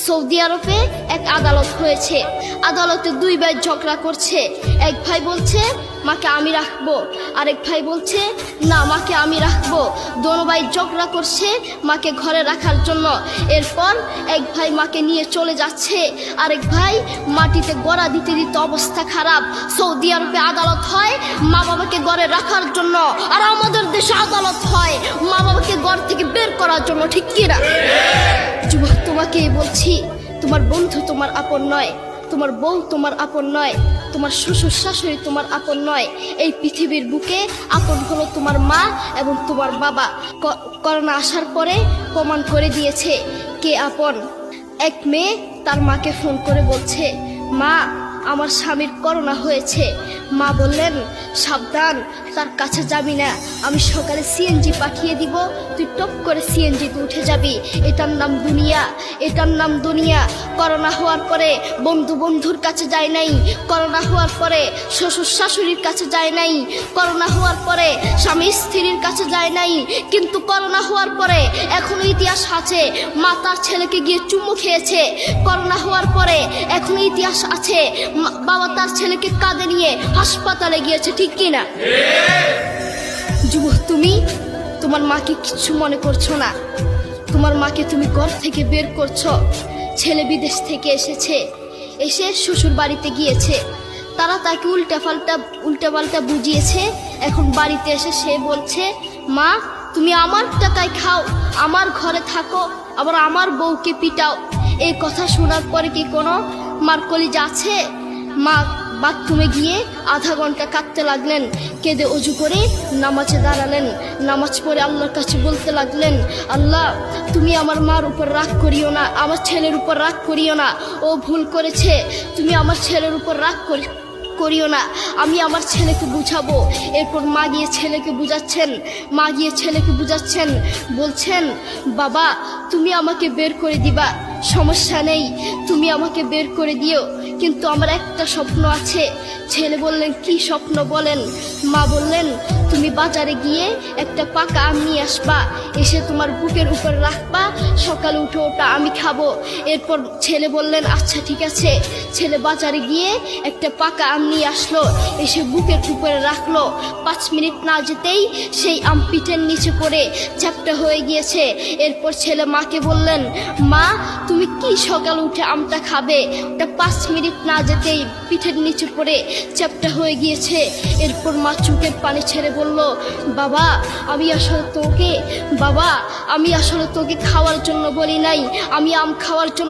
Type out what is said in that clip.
Saudi আরবে এক আদালত হয়েছে। আদালতে দুই ভাই ঝগড়া করছে। এক ভাই বলছে মাকে আমি রাখবো, আরেক ভাই বলছে না মাকে আমি রাখবো। দোনো ভাই ঝগড়া করছে মাকে ঘরে রাখার জন্য। এরপর এক ভাই মাকে নিয়ে চলে যাচ্ছে, আরেক ভাই মাটিতে গড়া দিতে দিতে অবস্থা খারাপ। সৌদি আরবে আদালত হয় মা বাবাকে ঘরে রাখার জন্য, আর আমাদের দেশে আদালত হয় মা বাবাকে ঘর থেকে বের করার জন্য, ঠিক কিনা? যুবক, তোমাকেই বলছি, তোমার বন্ধু তোমার আপন নয়, তোমার বউ তোমার আপন নয়, তোমার শ্বশুর শাশুড়ি তোমার আপন নয়। এই পৃথিবীর বুকে আপন হলো তোমার মা এবং তোমার বাবা। করোনা আসার পরে প্রমাণ করে দিয়েছে কে আপন। এক মেয়ে তার মাকে ফোন করে বলছে, মা আমার স্বামীর করোনা হয়েছে। মা বললেন সাবধান, তার কাছে যাবি না, আমি সকালে সিএনজি পাঠিয়ে দিব, তুই টপ করে সিএনজিতে উঠে যাবি। এটার নাম দুনিয়া, এটার নাম দুনিয়া। করোনা হওয়ার পরে বন্ধুর কাছে যায় নাই, করোনা হওয়ার পরে শ্বশুর শাশুড়ির কাছে যায় নাই, করোনা হওয়ার পরে স্বামী স্ত্রীর কাছে যায় নাই, কিন্তু করোনা হওয়ার পরে এখনো ইতিহাস আছে মা তার ছেলেকে গিয়ে চুমু খেয়েছে। করোনা হওয়ার পরে এখনো ইতিহাস আছে বাবা তার ছেলেকে কাঁধে নিয়ে হাসপাতালে গিয়েছে, ঠিক কিনা? যুবক, তুমি তোমার মাকে কিছু মনে করছো না। তোমার মাকে তুমি ঘর থেকে বের করছো। ছেলে বিদেশ থেকে এসেছে, এসে শ্বশুর বাড়িতে গিয়েছে, তারা তাকে উল্টাপাল্টা বুঝিয়েছে। এখন বাড়িতে এসে সে বলছে, মা তুমি আমার টাকায় খাও, আমার ঘরে থাকো, আবার আমার বউকে পিটাও। এই কথা শোনার পরে কি কোনো মার কলিজা আছে? মা বাথরুমে গিয়ে আধা ঘন্টা কাঁদতে লাগলেন, কেঁদে অজু করে নামাজে দাঁড়ালেন। নামাজ পড়ে আল্লাহর কাছে বলতে লাগলেন, আল্লাহ তুমি আমার মার উপর রাগ করিও না, আমার ছেলের উপর রাগ করিও না, ও ভুল করেছে, তুমি আমার ছেলের উপর রাগ করিও না, আমি আমার ছেলেকে বুঝাবো। এরপর মা গিয়ে ছেলেকে বুঝাচ্ছেন, বলছেন বাবা তুমি আমাকে বের করে দিবা, সমস্যা নেই, তুমি আমাকে বের করে দিও, কিন্তু আমার একটা স্বপ্ন আছে। ছেলে বললেন কি স্বপ্ন বলেন? মা বললেন তুমি বাজারে গিয়ে একটা পাকা আম নিয়ে আসবা, এসে তোমার বুকের উপর রাখবা, সকালে উঠে ওটা আমি খাবো। এরপর ছেলে বললেন আচ্ছা ঠিক আছে। ছেলে বাজারে গিয়ে একটা পাকা আম নিয়ে আসলো, এসে বুকের উপরে রাখলো। 5 মিনিট না যেতেই সেই আম পিঠের নিচে পড়ে চ্যাপ্টা হয়ে গিয়েছে। এরপর ছেলে মাকে বললেন, মা তুমি কি সকালে উঠে আমটা খাবে? ওটা 5 মিনিট না যেতেই পিঠের নিচে পড়ে চ্যাপ্টা হয়ে গিয়েছে। এরপর মা চোখের পানি ছেড়ে বলল, বাবা আমি আসলে তোকে খাওয়ার জন্য বলি নাই, আমি আম খাওয়ার জন্য